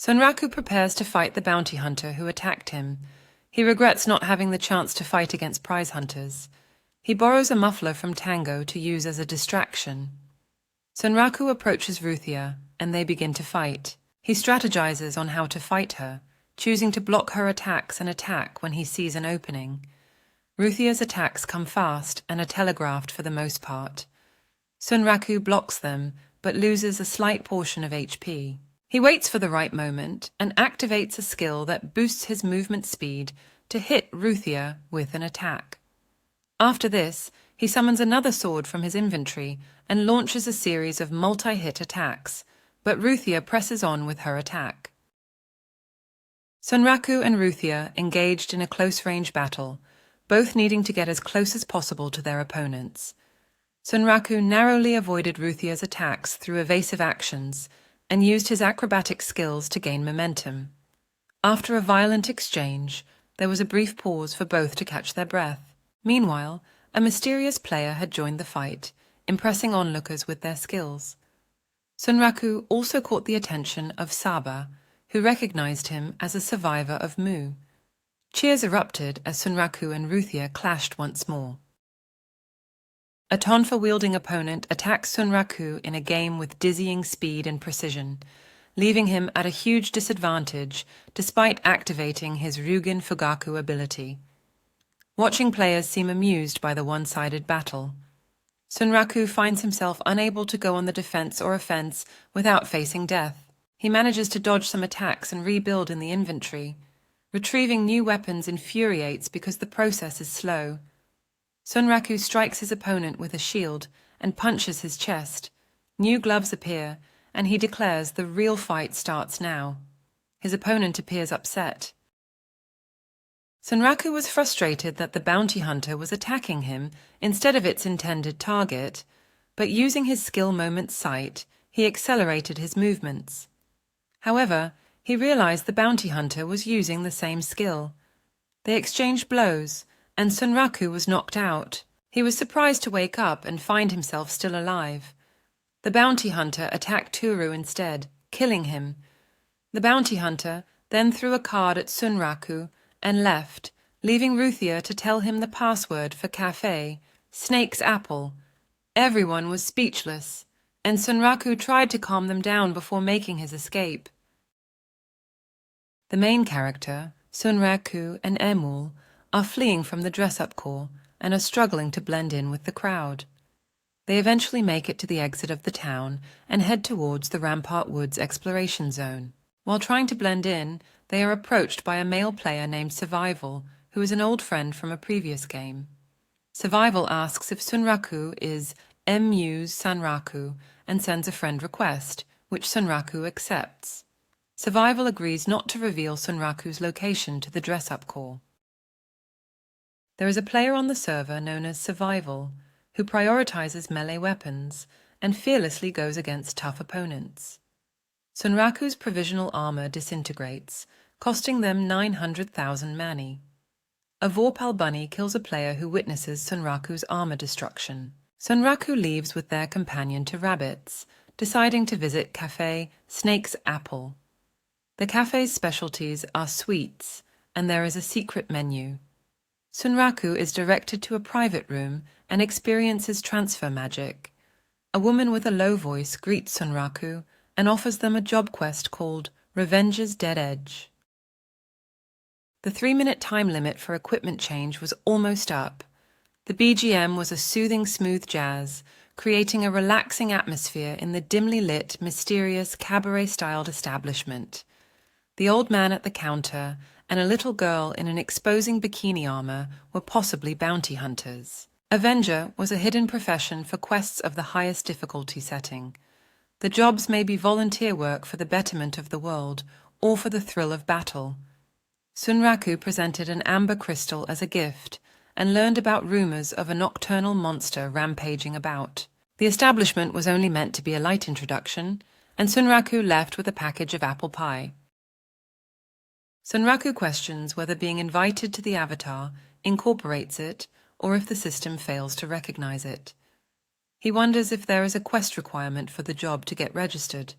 Sunraku prepares to fight the bounty hunter who attacked him. He regrets not having the chance to fight against prize hunters. He borrows a muffler from Tango to use as a distraction. Sunraku approaches Ruthia, and they begin to fight. He strategizes on how to fight her, choosing to block her attacks and attack when he sees an opening. Ruthia's attacks come fast and are telegraphed for the most part. Sunraku blocks them, but loses a slight portion of HP. He waits for the right moment and activates a skill that boosts his movement speed to hit Ruthia with an attack. After this, he summons another sword from his inventory and launches a series of multi-hit attacks, but Ruthia presses on with her attack. Sunraku and Ruthia engaged in a close-range battle, both needing to get as close as possible to their opponents. Sunraku narrowly avoided Ruthia's attacks through evasive actions and used his acrobatic skills to gain momentum. After a violent exchange, there was a brief pause for both to catch their breath. Meanwhile, a mysterious player had joined the fight, impressing onlookers with their skills. Sunraku also caught the attention of Saba, who recognized him as a survivor of Mu. Cheers erupted as Sunraku and Ruthia clashed once more. A Tonfa-wielding opponent attacks Sunraku in a game with dizzying speed and precision, leaving him at a huge disadvantage despite activating his Ryugen Fugaku ability. Watching players seem amused by the one-sided battle. Sunraku finds himself unable to go on the defense or offense without facing death. He manages to dodge some attacks and rebuild in the inventory. Retrieving new weapons infuriates because the process is slow. Sunraku strikes his opponent with a shield and punches his chest. New gloves appear, and he declares the real fight starts now. His opponent appears upset. Sunraku was frustrated that the bounty hunter was attacking him instead of its intended target, but using his skill moment sight, he accelerated his movements. However, he realized the bounty hunter was using the same skill. They exchanged blows, and Sunraku was knocked out. He was surprised to wake up and find himself still alive. The bounty hunter attacked Toru instead, killing him. The bounty hunter then threw a card at Sunraku and left, leaving Ruthia to tell him the password for cafe, Snake's Apple. Everyone was speechless, and Sunraku tried to calm them down before making his escape. The main character, Sunraku and Emul, are fleeing from the dress-up corps and are struggling to blend in with the crowd. They eventually make it to the exit of the town and head towards the Rampart Woods exploration zone. While trying to blend in, they are approached by a male player named Survival, who is an old friend from a previous game. Survival asks if Sunraku is Mu's Sanraku and sends a friend request, which Sunraku accepts. Survival agrees not to reveal Sunraku's location to the dress-up corps. There is a player on the server known as Survival, who prioritizes melee weapons and fearlessly goes against tough opponents. Sunraku's provisional armor disintegrates, costing them 900,000 mani. A Vorpal bunny kills a player who witnesses Sunraku's armor destruction. Sunraku leaves with their companion to rabbits, deciding to visit Cafe Snake's Apple. The cafe's specialties are sweets, and there is a secret menu. Sunraku is directed to a private room and experiences transfer magic. A woman with a low voice greets Sunraku and offers them a job quest called Revenge's Dead Edge. The 3-minute time limit for equipment change was almost up. The BGM was a soothing, smooth jazz, creating a relaxing atmosphere in the dimly lit, mysterious, cabaret-styled establishment. The old man at the counter and a little girl in an exposing bikini armor were possibly bounty hunters. Avenger was a hidden profession for quests of the highest difficulty setting. The jobs may be volunteer work for the betterment of the world or for the thrill of battle. Sunraku presented an amber crystal as a gift and learned about rumors of a nocturnal monster rampaging about. The establishment was only meant to be a light introduction, and Sunraku left with a package of apple pie. Sunraku questions whether being invited to the avatar incorporates it or if the system fails to recognize it. He wonders if there is a quest requirement for the job to get registered.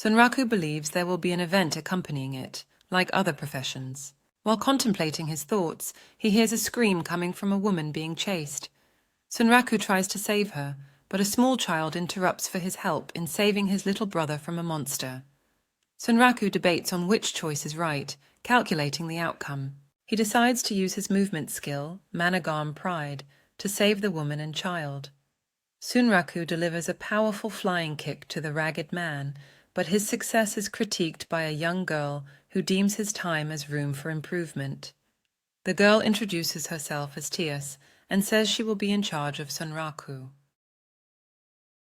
Sunraku believes there will be an event accompanying it, like other professions. While contemplating his thoughts, he hears a scream coming from a woman being chased. Sunraku tries to save her, but a small child interrupts for his help in saving his little brother from a monster. Sunraku debates on which choice is right, calculating the outcome. He decides to use his movement skill, Managam Pride, to save the woman and child. Sunraku delivers a powerful flying kick to the ragged man, but his success is critiqued by a young girl who deems his time as room for improvement. The girl introduces herself as Tias and says she will be in charge of Sunraku.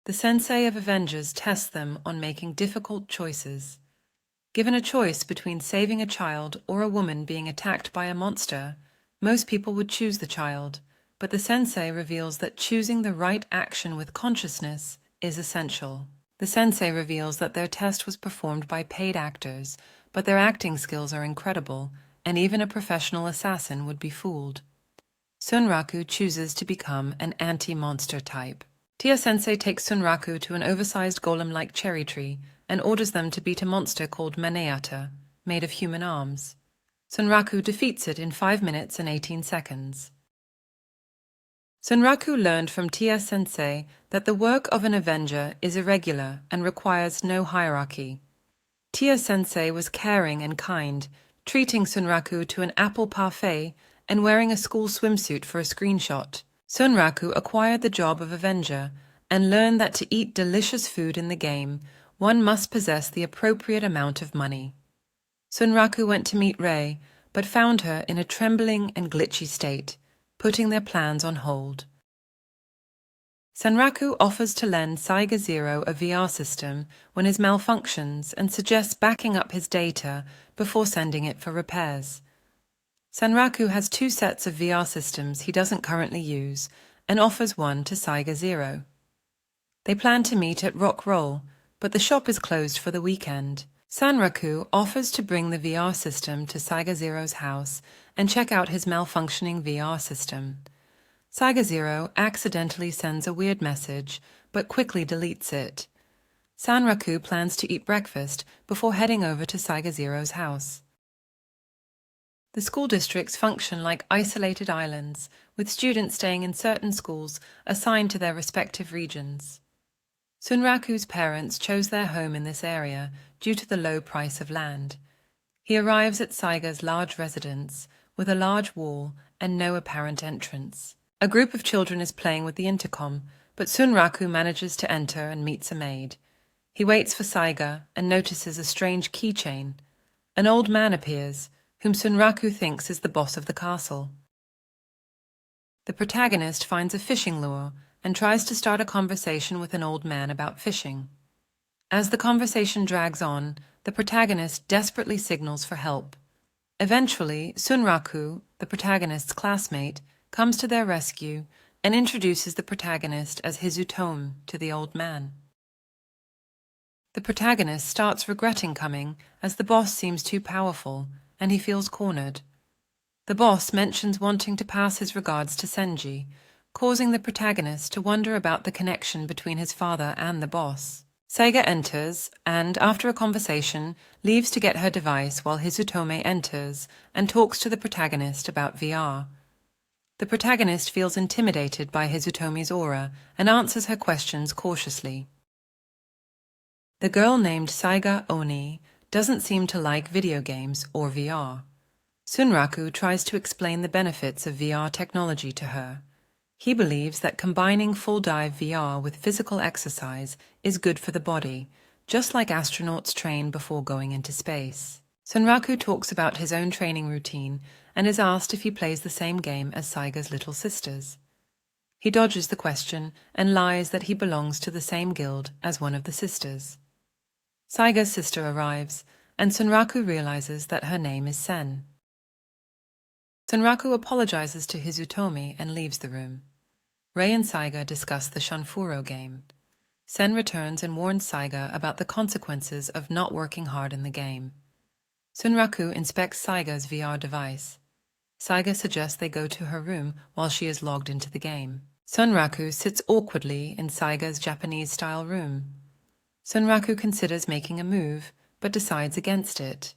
The Sensei of Avengers tests them on making difficult choices. Given a choice between saving a child or a woman being attacked by a monster, most people would choose the child, but the Sensei reveals that choosing the right action with consciousness is essential. The Sensei reveals that their test was performed by paid actors, but their acting skills are incredible, and even a professional assassin would be fooled. Sunraku chooses to become an anti-monster type. Tia Sensei takes Sunraku to an oversized golem-like cherry tree and orders them to beat a monster called Maneata, made of human arms. Sunraku defeats it in 5 minutes and 18 seconds. Sunraku learned from Tia Sensei that the work of an Avenger is irregular and requires no hierarchy. Tia Sensei was caring and kind, treating Sunraku to an apple parfait and wearing a school swimsuit for a screenshot. Sunraku acquired the job of Avenger and learned that to eat delicious food in the game, one must possess the appropriate amount of money. Sunraku went to meet Rei, but found her in a trembling and glitchy state, putting their plans on hold. Sunraku offers to lend Saiga Zero a VR system when his malfunctions and suggests backing up his data before sending it for repairs. Sunraku has 2 sets of VR systems he doesn't currently use and offers one to Saiga Zero. They plan to meet at Rock Roll, but the shop is closed for the weekend. Sunraku offers to bring the VR system to Saiga Zero's house and check out his malfunctioning VR system. Saiga Zero accidentally sends a weird message, but quickly deletes it. Sunraku plans to eat breakfast before heading over to Saiga Zero's house. The school districts function like isolated islands, with students staying in certain schools assigned to their respective regions. Sunraku's parents chose their home in this area due to the low price of land. He arrives at Saiga's large residence, with a large wall and no apparent entrance. A group of children is playing with the intercom, but Sunraku manages to enter and meets a maid. He waits for Saiga and notices a strange keychain. An old man appears, whom Sunraku thinks is the boss of the castle. The protagonist finds a fishing lure and tries to start a conversation with an old man about fishing. As the conversation drags on, the protagonist desperately signals for help. Eventually, Sunraku, the protagonist's classmate, comes to their rescue and introduces the protagonist as Hizutome to the old man. The protagonist starts regretting coming as the boss seems too powerful and he feels cornered. The boss mentions wanting to pass his regards to Senji, causing the protagonist to wonder about the connection between his father and the boss. Saiga enters and, after a conversation, leaves to get her device while Hizutome enters and talks to the protagonist about VR. The protagonist feels intimidated by Hizutome's aura and answers her questions cautiously. The girl named Saiga Oni doesn't seem to like video games or VR. Sunraku tries to explain the benefits of VR technology to her. He believes that combining full-dive VR with physical exercise is good for the body, just like astronauts train before going into space. Sunraku talks about his own training routine and is asked if he plays the same game as Saiga's little sisters. He dodges the question and lies that he belongs to the same guild as one of the sisters. Saiga's sister arrives, and Sunraku realizes that her name is Sen. Sunraku apologizes to Hizutome and leaves the room. Rei and Saiga discuss the Shanfuro game. Sen returns and warns Saiga about the consequences of not working hard in the game. Sunraku inspects Saiga's VR device. Saiga suggests they go to her room while she is logged into the game. Sunraku sits awkwardly in Saiga's Japanese-style room. Sunraku considers making a move, but decides against it.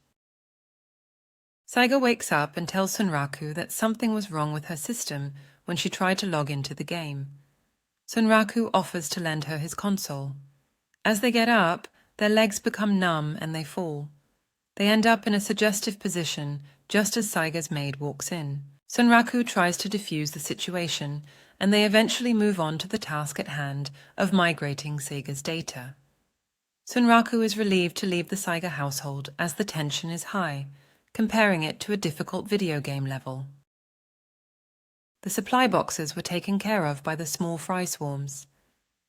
Saiga wakes up and tells Sunraku that something was wrong with her system when she tried to log into the game. Sunraku offers to lend her his console. As they get up, their legs become numb and they fall. They end up in a suggestive position just as Saiga's maid walks in. Sunraku tries to defuse the situation, and they eventually move on to the task at hand of migrating Saiga's data. Sunraku is relieved to leave the Saiga household as the tension is high, comparing it to a difficult video game level. The supply boxes were taken care of by the small fry swarms.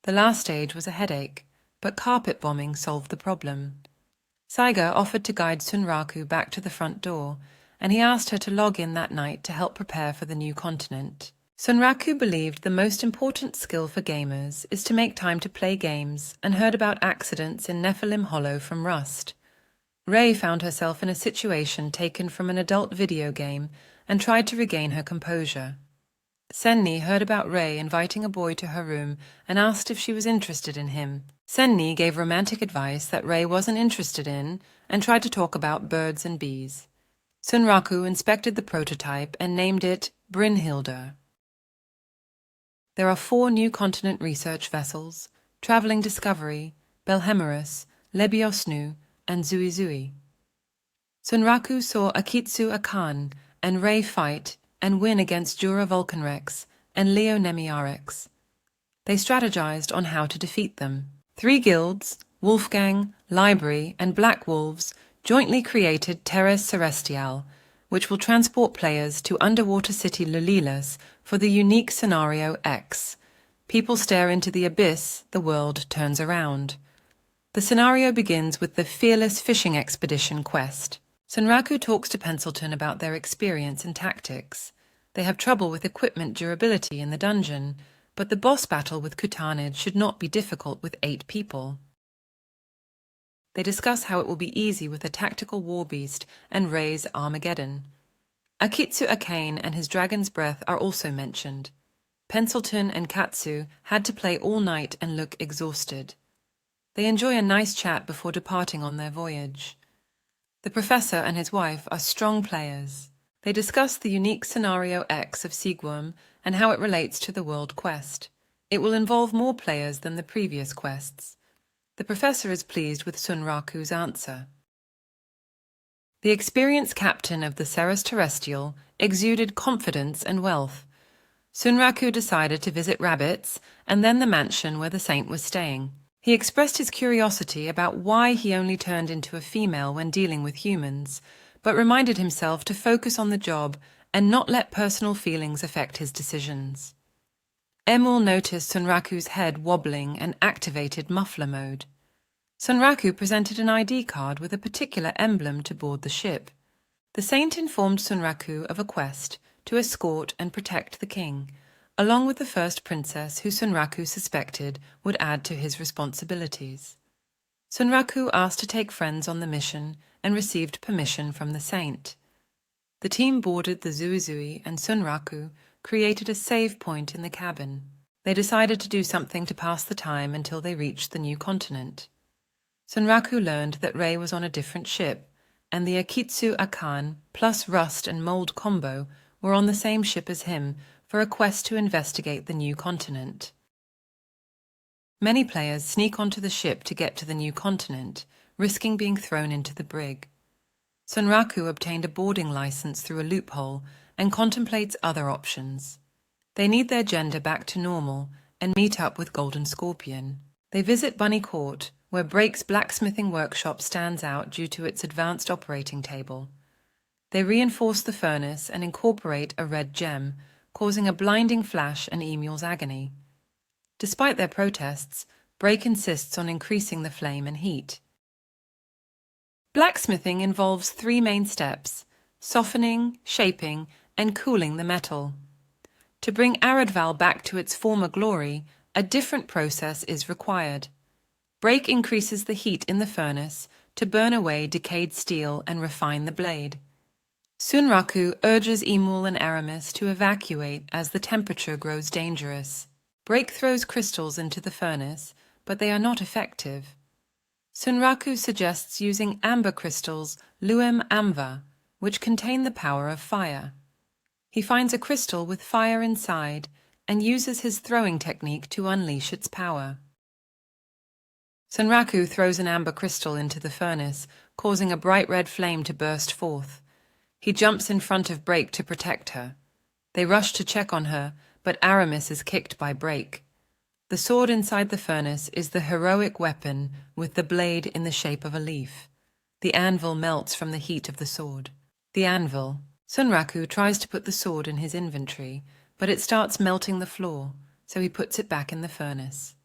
The last stage was a headache, but carpet bombing solved the problem. Saiga offered to guide Sunraku back to the front door, and he asked her to log in that night to help prepare for the new continent. Sunraku believed the most important skill for gamers is to make time to play games, and heard about accidents in Nephilim Hollow from Rust. Rei found herself in a situation taken from an adult video game and tried to regain her composure. Senni heard about Rei inviting a boy to her room and asked if she was interested in him. Senni gave romantic advice that Rei wasn't interested in and tried to talk about birds and bees. Sunraku inspected the prototype and named it Brynhildr. There are 4 new continent research vessels: Traveling Discovery, Belhemerus, Lebiosnu, and Zuizui. Sunraku saw Akitsu Akan and Rei fight and win against Jura Vulcanrex and Leo Nemiarex. They strategized on how to defeat them. 3 guilds, Wolfgang, Library, and Black Wolves, jointly created Teres Celestial, which will transport players to underwater city Lulilas for the unique scenario X. People stare into the abyss, the world turns around. The scenario begins with the Fearless Fishing Expedition quest. Sunraku talks to Pencilton about their experience and tactics. They have trouble with equipment durability in the dungeon, but the boss battle with Kutanid should not be difficult with 8 people. They discuss how it will be easy with a tactical war beast and Rei's Armageddon. Akitsu Akane and his Dragon's Breath are also mentioned. Pencilton and Katsu had to play all night and look exhausted. They enjoy a nice chat before departing on their voyage. The professor and his wife are strong players. They discuss the unique scenario X of Sigwurm and how it relates to the world quest. It will involve more players than the previous quests. The professor is pleased with Sunraku's answer. The experienced captain of the Ceres Terrestrial exuded confidence and wealth. Sunraku decided to visit Rabbits and then the mansion where the saint was staying. He expressed his curiosity about why he only turned into a female when dealing with humans, but reminded himself to focus on the job and not let personal feelings affect his decisions. Emil noticed Sunraku's head wobbling and activated muffler mode. Sunraku presented an ID card with a particular emblem to board the ship. The saint informed Sunraku of a quest to escort and protect the king, along with the first princess who Sunraku suspected would add to his responsibilities. Sunraku asked to take friends on the mission and received permission from the saint. The team boarded the Zuizui and Sunraku created a save point in the cabin. They decided to do something to pass the time until they reached the new continent. Sunraku learned that Rei was on a different ship, and the Akitsu Akan plus Rust and Mold combo were on the same ship as him for a quest to investigate the new continent. Many players sneak onto the ship to get to the new continent, risking being thrown into the brig. Sunraku obtained a boarding license through a loophole and contemplates other options. They need their gender back to normal and meet up with Golden Scorpion. They visit Bunny Court, where Brake's blacksmithing workshop stands out due to its advanced operating table. They reinforce the furnace and incorporate a red gem, causing a blinding flash and Emil's agony. Despite their protests, Brake insists on increasing the flame and heat. Blacksmithing involves 3 main steps: softening, shaping, and cooling the metal. To bring Aradval back to its former glory, a different process is required. Brake increases the heat in the furnace to burn away decayed steel and refine the blade. Sunraku urges Emil and Aramis to evacuate as the temperature grows dangerous. Brake throws crystals into the furnace, but they are not effective. Sunraku suggests using amber crystals Luem Amva, which contain the power of fire. He finds a crystal with fire inside and uses his throwing technique to unleash its power. Sunraku throws an amber crystal into the furnace, causing a bright red flame to burst forth. He jumps in front of Break to protect her. They rush to check on her, but Aramis is kicked by Break. The sword inside the furnace is the heroic weapon with the blade in the shape of a leaf. The anvil melts from the heat of the sword. The anvil. Sunraku tries to put the sword in his inventory, but it starts melting the floor, so he puts it back in the furnace.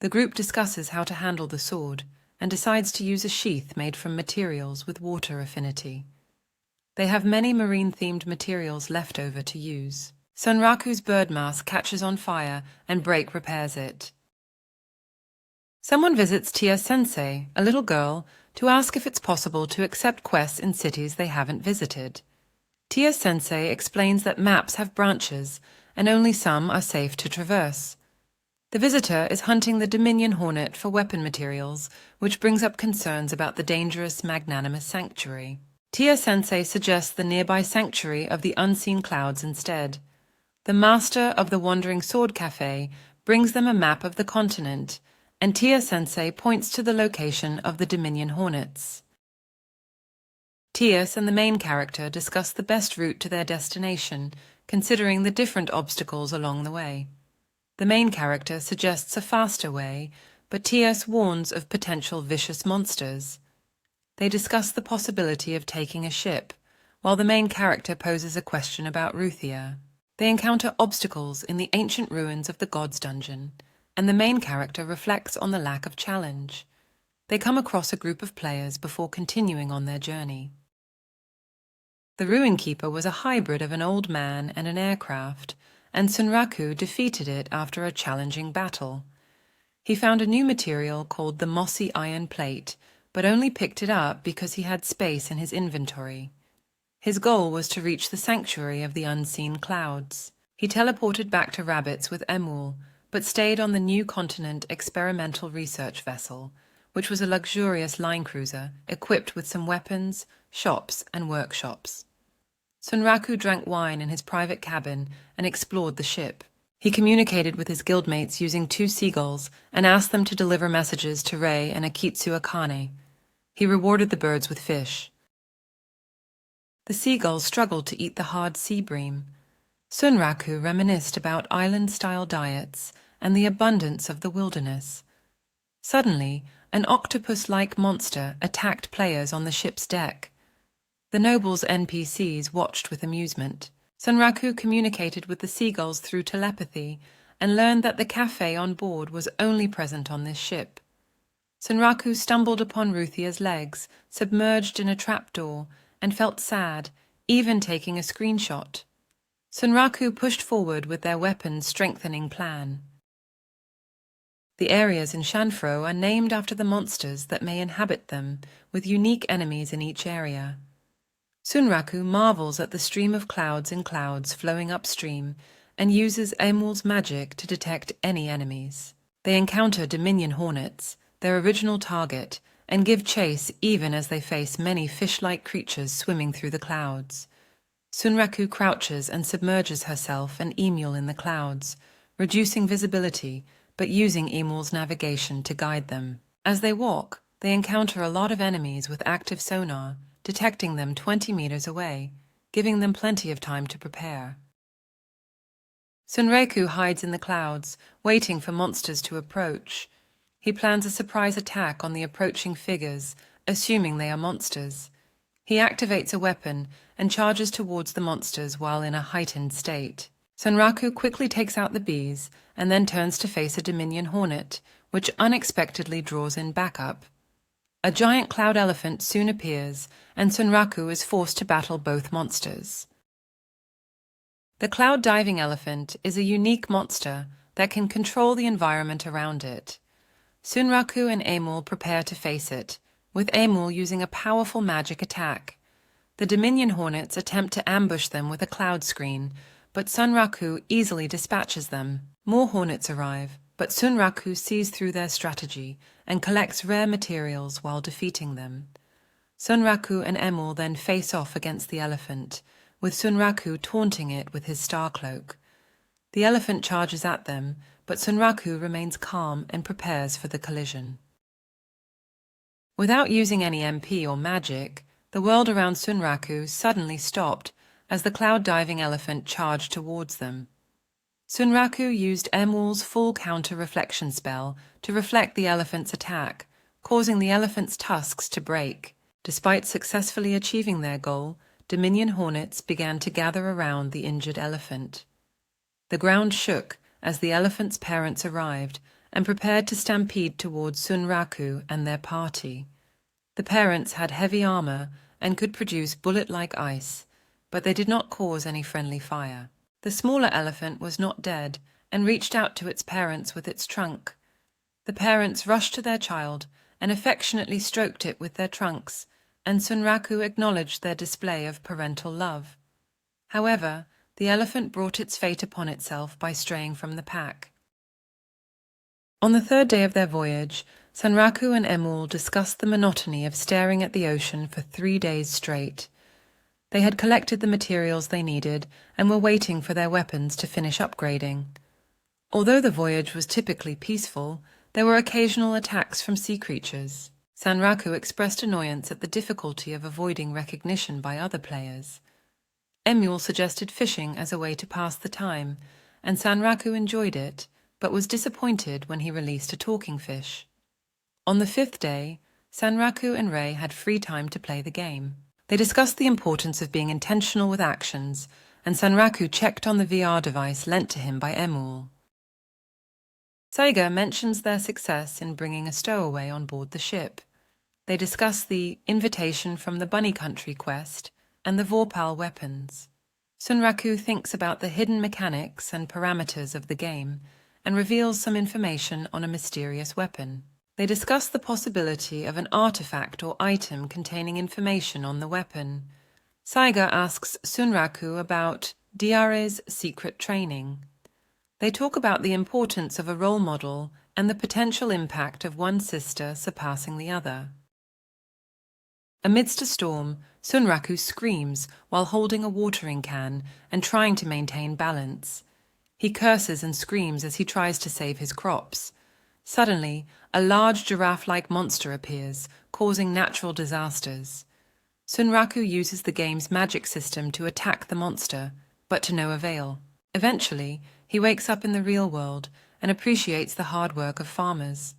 The group discusses how to handle the sword and decides to use a sheath made from materials with water affinity. They have many marine-themed materials left over to use. Sunraku's bird mask catches on fire and Break repairs it. Someone visits Tia Sensei, a little girl, to ask if it's possible to accept quests in cities they haven't visited. Tia Sensei explains that maps have branches and only some are safe to traverse. The visitor is hunting the Dominion Hornet for weapon materials, which brings up concerns about the dangerous Magnanimous Sanctuary. Tia Sensei suggests the nearby Sanctuary of the Unseen Clouds instead. The master of the Wandering Sword Cafe brings them a map of the continent, and Tia Sensei points to the location of the Dominion Hornets. Tias and the main character discuss the best route to their destination, considering the different obstacles along the way. The main character suggests a faster way, but Tias warns of potential vicious monsters. They discuss the possibility of taking a ship, while the main character poses a question about Ruthia. They encounter obstacles in the ancient ruins of the Gods Dungeon, and the main character reflects on the lack of challenge. They come across a group of players before continuing on their journey. The Ruin Keeper was a hybrid of an old man and an aircraft, and Sunraku defeated it after a challenging battle. He found a new material called the Mossy Iron Plate, but only picked it up because he had space in his inventory. His goal was to reach the Sanctuary of the Unseen Clouds. He teleported back to Rabbits with Emul, but stayed on the New Continent Experimental Research Vessel, which was a luxurious line cruiser equipped with some weapons, shops, and workshops. Sunraku drank wine in his private cabin and explored the ship. He communicated with his guildmates using 2 seagulls and asked them to deliver messages to Rei and Akitsu Akane. He rewarded the birds with fish. The seagulls struggled to eat the hard sea bream. Sunraku reminisced about island-style diets and the abundance of the wilderness. Suddenly, an octopus-like monster attacked players on the ship's deck. The noble's NPCs watched with amusement. Sunraku communicated with the seagulls through telepathy and learned that the cafe on board was only present on this ship. Sunraku stumbled upon Ruthia's legs, submerged in a trapdoor, and felt sad, even taking a screenshot. Sunraku pushed forward with their weapons-strengthening plan. The areas in Shanfro are named after the monsters that may inhabit them, with unique enemies in each area. Sunraku marvels at the stream of clouds in clouds flowing upstream and uses Emul's magic to detect any enemies. They encounter Dominion Hornets, their original target, and give chase even as they face many fish-like creatures swimming through the clouds. Sunraku crouches and submerges herself and Emul in the clouds, reducing visibility but using Emul's navigation to guide them. As they walk, they encounter a lot of enemies with active sonar, detecting them 20 meters away, giving them plenty of time to prepare. Sunraku hides in the clouds, waiting for monsters to approach. He plans a surprise attack on the approaching figures, assuming they are monsters. He activates a weapon and charges towards the monsters while in a heightened state. Sunraku quickly takes out the bees and then turns to face a Dominion Hornet, which unexpectedly draws in backup. A giant cloud elephant soon appears, and Sunraku is forced to battle both monsters. The cloud diving elephant is a unique monster that can control the environment around it. Sunraku and Emul prepare to face it, with Emul using a powerful magic attack. The Dominion Hornets attempt to ambush them with a cloud screen, but Sunraku easily dispatches them. More hornets arrive, but Sunraku sees through their strategy and collects rare materials while defeating them. Sunraku and Emul then face off against the elephant, with Sunraku taunting it with his star cloak. The elephant charges at them, but Sunraku remains calm and prepares for the collision. Without using any MP or magic, the world around Sunraku suddenly stopped as the cloud-diving elephant charged towards them. Sunraku used Emul's full counter-reflection spell to reflect the elephant's attack, causing the elephant's tusks to break. Despite successfully achieving their goal, Dominion hornets began to gather around the injured elephant. The ground shook as the elephant's parents arrived and prepared to stampede towards Sunraku and their party. The parents had heavy armor and could produce bullet-like ice, but they did not cause any friendly fire. The smaller elephant was not dead and reached out to its parents with its trunk. The parents rushed to their child and affectionately stroked it with their trunks, and Sunraku acknowledged their display of parental love. However, the elephant brought its fate upon itself by straying from the pack. On the third day of their voyage, Sunraku and Emul discussed the monotony of staring at the ocean for 3 days straight. They had collected the materials they needed and were waiting for their weapons to finish upgrading. Although the voyage was typically peaceful, there were occasional attacks from sea creatures. Sunraku expressed annoyance at the difficulty of avoiding recognition by other players. Emul suggested fishing as a way to pass the time, and Sunraku enjoyed it, but was disappointed when he released a talking fish. On the 5th day, Sunraku and Rei had free time to play the game. They discussed the importance of being intentional with actions, and Sunraku checked on the VR device lent to him by Emul. Saiga mentions their success in bringing a stowaway on board the ship. They discuss the invitation from the Bunny Country quest and the Vorpal weapons. Sunraku thinks about the hidden mechanics and parameters of the game and reveals some information on a mysterious weapon. They discuss the possibility of an artifact or item containing information on the weapon. Saiga asks Sunraku about Diare's secret training. They talk about the importance of a role model and the potential impact of one sister surpassing the other. Amidst a storm, Sunraku screams while holding a watering can and trying to maintain balance. He curses and screams as he tries to save his crops. Suddenly, a large giraffe-like monster appears, causing natural disasters. Sunraku uses the game's magic system to attack the monster, but to no avail. Eventually, he wakes up in the real world and appreciates the hard work of farmers.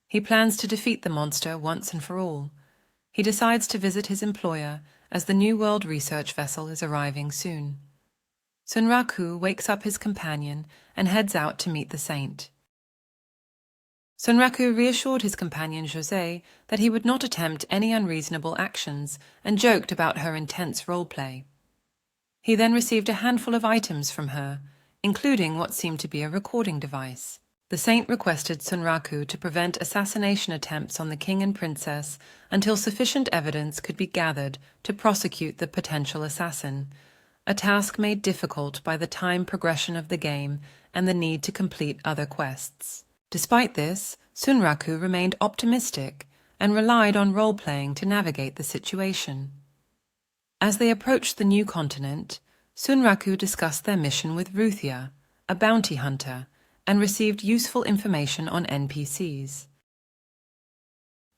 He plans to defeat the monster once and for all. He decides to visit his employer as the New World research vessel is arriving soon. Sunraku wakes up his companion and heads out to meet the saint. Sunraku reassured his companion José that he would not attempt any unreasonable actions and joked about her intense roleplay. He then received a handful of items from her, including what seemed to be a recording device. The saint requested Sunraku to prevent assassination attempts on the king and princess until sufficient evidence could be gathered to prosecute the potential assassin, a task made difficult by the time progression of the game and the need to complete other quests. Despite this, Sunraku remained optimistic and relied on role-playing to navigate the situation. As they approached the new continent, Sunraku discussed their mission with Ruthia, a bounty hunter, and received useful information on NPCs.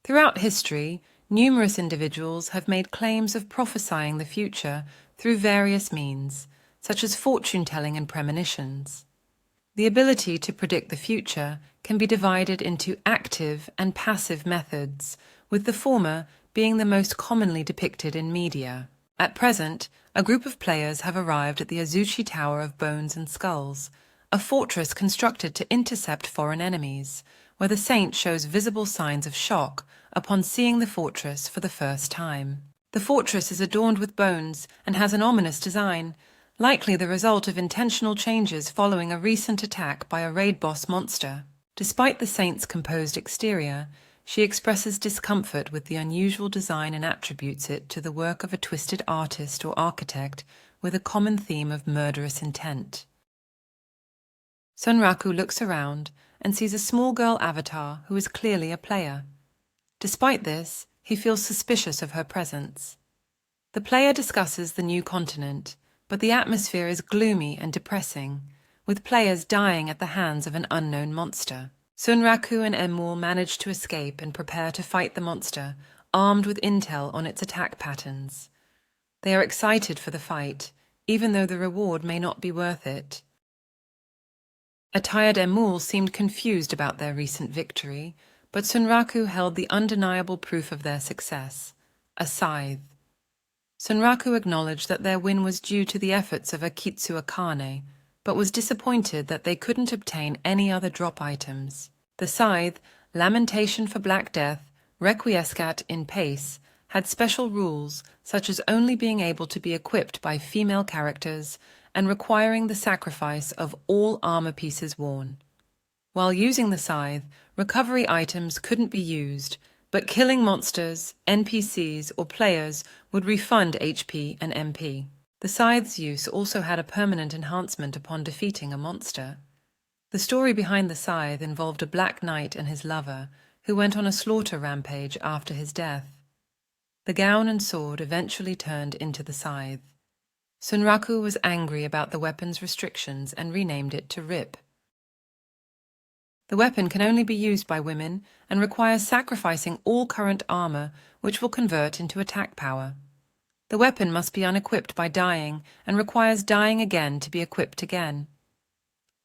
Throughout history, numerous individuals have made claims of prophesying the future through various means, such as fortune-telling and premonitions. The ability to predict the future can be divided into active and passive methods, with the former being the most commonly depicted in media. At present, a group of players have arrived at the Azuchi Tower of Bones and Skulls, a fortress constructed to intercept foreign enemies, where the saint shows visible signs of shock upon seeing the fortress for the first time. The fortress is adorned with bones and has an ominous design, likely the result of intentional changes following a recent attack by a raid boss monster. Despite the saint's composed exterior, she expresses discomfort with the unusual design and attributes it to the work of a twisted artist or architect with a common theme of murderous intent. Sunraku looks around and sees a small girl avatar who is clearly a player. Despite this, he feels suspicious of her presence. The player discusses the new continent, but the atmosphere is gloomy and depressing, with players dying at the hands of an unknown monster. Sunraku and Emul manage to escape and prepare to fight the monster, armed with intel on its attack patterns. They are excited for the fight, even though the reward may not be worth it. A tired Emul seemed confused about their recent victory, but Sunraku held the undeniable proof of their success, a scythe. Sunraku acknowledged that their win was due to the efforts of Akitsu Akane, but was disappointed that they couldn't obtain any other drop items. The scythe, Lamentation for Black Death, Requiescat in Pace, had special rules, such as only being able to be equipped by female characters and requiring the sacrifice of all armor pieces worn. While using the scythe, recovery items couldn't be used, but killing monsters, NPCs, or players would refund HP and MP. The scythe's use also had a permanent enhancement upon defeating a monster. The story behind the scythe involved a black knight and his lover, who went on a slaughter rampage after his death. The gown and sword eventually turned into the scythe. Sunraku was angry about the weapon's restrictions and renamed it to Rip. The weapon can only be used by women and requires sacrificing all current armor, which will convert into attack power. The weapon must be unequipped by dying and requires dying again to be equipped again.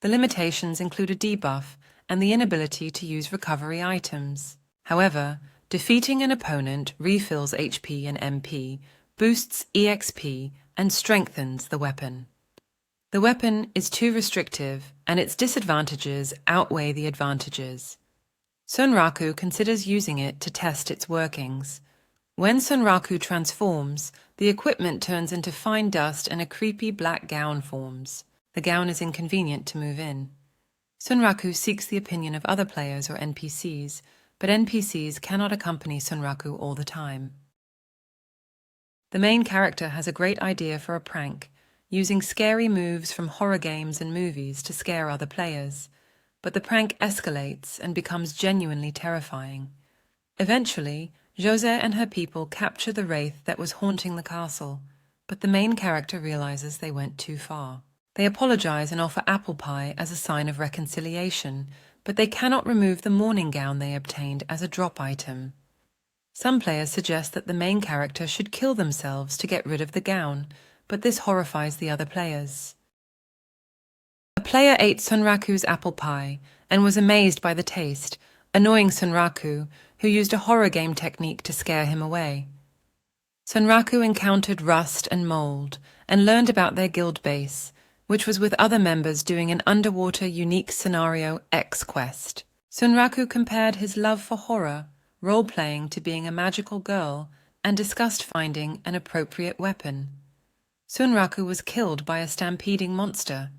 The limitations include a debuff and the inability to use recovery items. However, defeating an opponent refills HP and MP, boosts EXP, and strengthens the weapon. The weapon is too restrictive, and its disadvantages outweigh the advantages. Sunraku considers using it to test its workings. When Sunraku transforms, the equipment turns into fine dust and a creepy black gown forms. The gown is inconvenient to move in. Sunraku seeks the opinion of other players or NPCs, but NPCs cannot accompany Sunraku all the time. The main character has a great idea for a prank, using scary moves from horror games and movies to scare other players, but the prank escalates and becomes genuinely terrifying. Eventually, José and her people capture the wraith that was haunting the castle, but the main character realizes they went too far. They apologize and offer apple pie as a sign of reconciliation, but they cannot remove the mourning gown they obtained as a drop item. Some players suggest that the main character should kill themselves to get rid of the gown, but this horrifies the other players. A player ate Sunraku's apple pie and was amazed by the taste, annoying Sunraku, who used a horror game technique to scare him away. Sunraku encountered rust and mold and learned about their guild base, which was with other members doing an underwater unique scenario X quest. Sunraku compared his love for horror, role-playing to being a magical girl, and discussed finding an appropriate weapon. Sunraku was killed by a stampeding monster.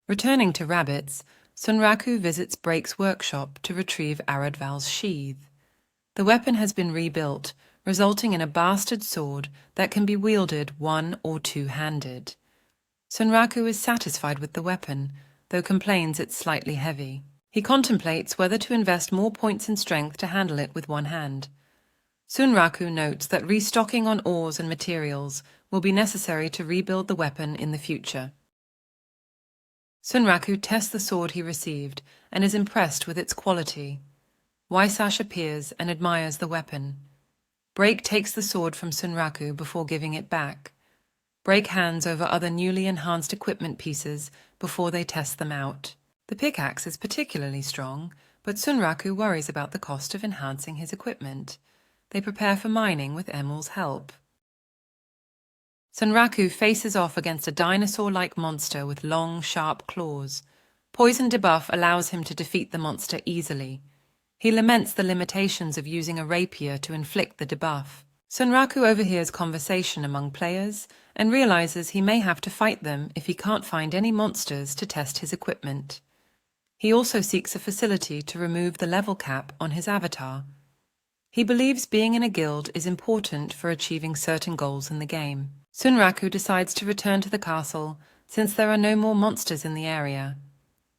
Returning to rabbits, Sunraku visits Break's workshop to retrieve Aradval's sheath. The weapon has been rebuilt, resulting in a bastard sword that can be wielded one- or two-handed. Sunraku is satisfied with the weapon, though complains it's slightly heavy. He contemplates whether to invest more points in strength to handle it with one hand. Sunraku notes that restocking on ores and materials will be necessary to rebuild the weapon in the future. Sunraku tests the sword he received and is impressed with its quality. Waisash appears and admires the weapon. Break takes the sword from Sunraku before giving it back. Break hands over other newly enhanced equipment pieces before they test them out. The pickaxe is particularly strong, but Sunraku worries about the cost of enhancing his equipment. They prepare for mining with Emul's help. Sunraku faces off against a dinosaur-like monster with long, sharp claws. Poison debuff allows him to defeat the monster easily. He laments the limitations of using a rapier to inflict the debuff. Sunraku overhears conversation among players and realizes he may have to fight them if he can't find any monsters to test his equipment. He also seeks a facility to remove the level cap on his avatar. He believes being in a guild is important for achieving certain goals in the game. Sunraku decides to return to the castle since there are no more monsters in the area.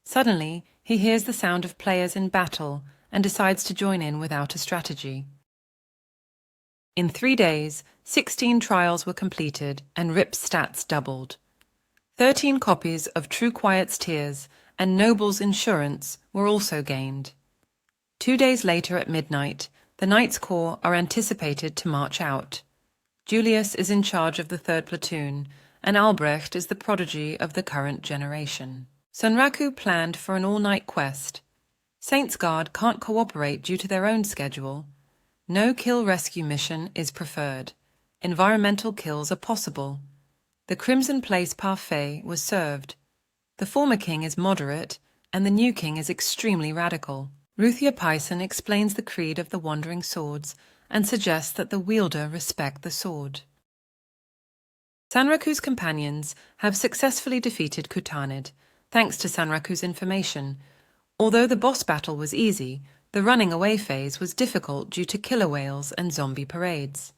Suddenly, He hears the sound of players in battle and decides to join in without a strategy. In 3 days, 16 trials were completed and Rip's stats doubled. 13 copies of True Quiet's Tears and Noble's Insurance were also gained. 2 days later at midnight, the Knights Corps are anticipated to march out. Julius is in charge of the 3rd platoon, and Albrecht is the prodigy of the current generation. Sunraku planned for an all-night quest. Saints Guard can't cooperate due to their own schedule. No kill rescue mission is preferred. Environmental kills are possible. The Crimson Place parfait was served. The former king is moderate, and the new king is extremely radical. Ruthia Pison explains the creed of the Wandering Swords and suggests that the wielder respect the sword. Sanraku's companions have successfully defeated Kutanid, thanks to Sanraku's information. Although the boss battle was easy, the running away phase was difficult due to killer whales and zombie parades.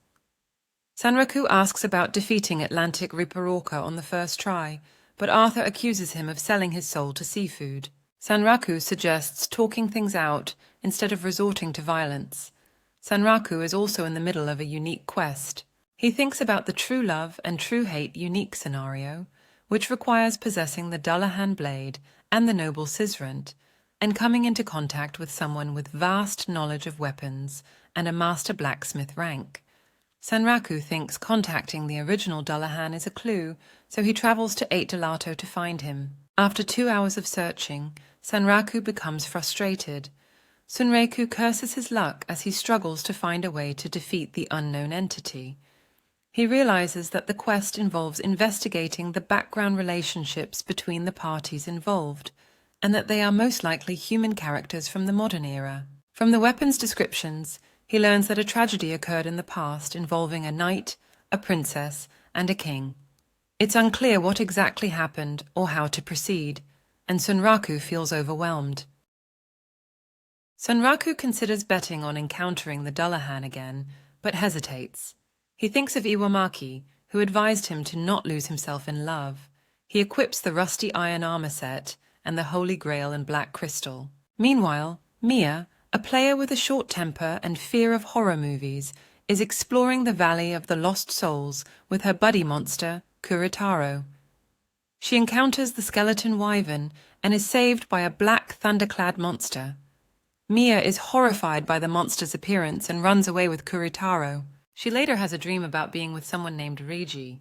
Sanraku asks about defeating Atlantic Reaper Orca on the first try, but Arthur accuses him of selling his soul to seafood. Sanraku suggests talking things out instead of resorting to violence. Sanraku is also in the middle of a unique quest. He thinks about the true love and true hate unique scenario, which requires possessing the Dullahan blade and the noble Scisrant, and coming into contact with someone with vast knowledge of weapons and a master blacksmith rank. Sanraku thinks contacting the original Dullahan is a clue, so he travels to 8 Delato to find him. After 2 hours of searching, Sanraku becomes frustrated. Sunraku curses his luck as he struggles to find a way to defeat the unknown entity. He realizes that the quest involves investigating the background relationships between the parties involved, and that they are most likely human characters from the modern era. From the weapons descriptions, he learns that a tragedy occurred in the past involving a knight, a princess, and a king. It's unclear what exactly happened or how to proceed, and Sunraku feels overwhelmed. Sunraku considers betting on encountering the Dullahan again, but hesitates. He thinks of Iwamaki, who advised him to not lose himself in love. He equips the rusty iron armor set and the Holy Grail and Black Crystal. Meanwhile, Mia, a player with a short temper and fear of horror movies, is exploring the Valley of the Lost Souls with her buddy monster, Kuritaro. She encounters the skeleton wyvern and is saved by a black thunderclad monster. Mia is horrified by the monster's appearance and runs away with Kuritaro. She later has a dream about being with someone named Reiji.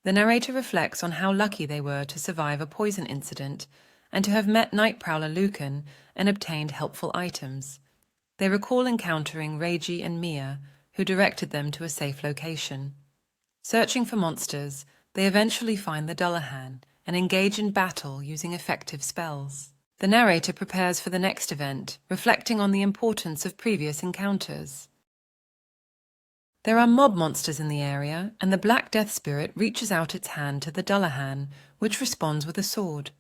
The narrator reflects on how lucky they were to survive a poison incident and to have met Night Prowler Lucan and obtained helpful items. They recall encountering Reiji and Mia, who directed them to a safe location. Searching for monsters, they eventually find the Dullahan and engage in battle using effective spells. The narrator prepares for the next event, reflecting on the importance of previous encounters. There are mob monsters in the area, and the Black Death Spirit reaches out its hand to the Dullahan, which responds with a sword.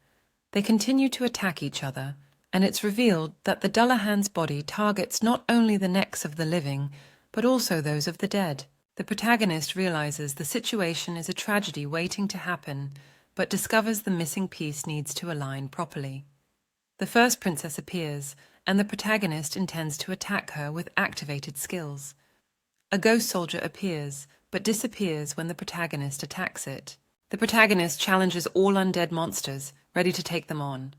They continue to attack each other, and it's revealed that the Dullahan's body targets not only the necks of the living, but also those of the dead. The protagonist realizes the situation is a tragedy waiting to happen, but discovers the missing piece needs to align properly. The first princess appears, and the protagonist intends to attack her with activated skills. A ghost soldier appears, but disappears when the protagonist attacks it. The protagonist challenges all undead monsters, ready to take them on.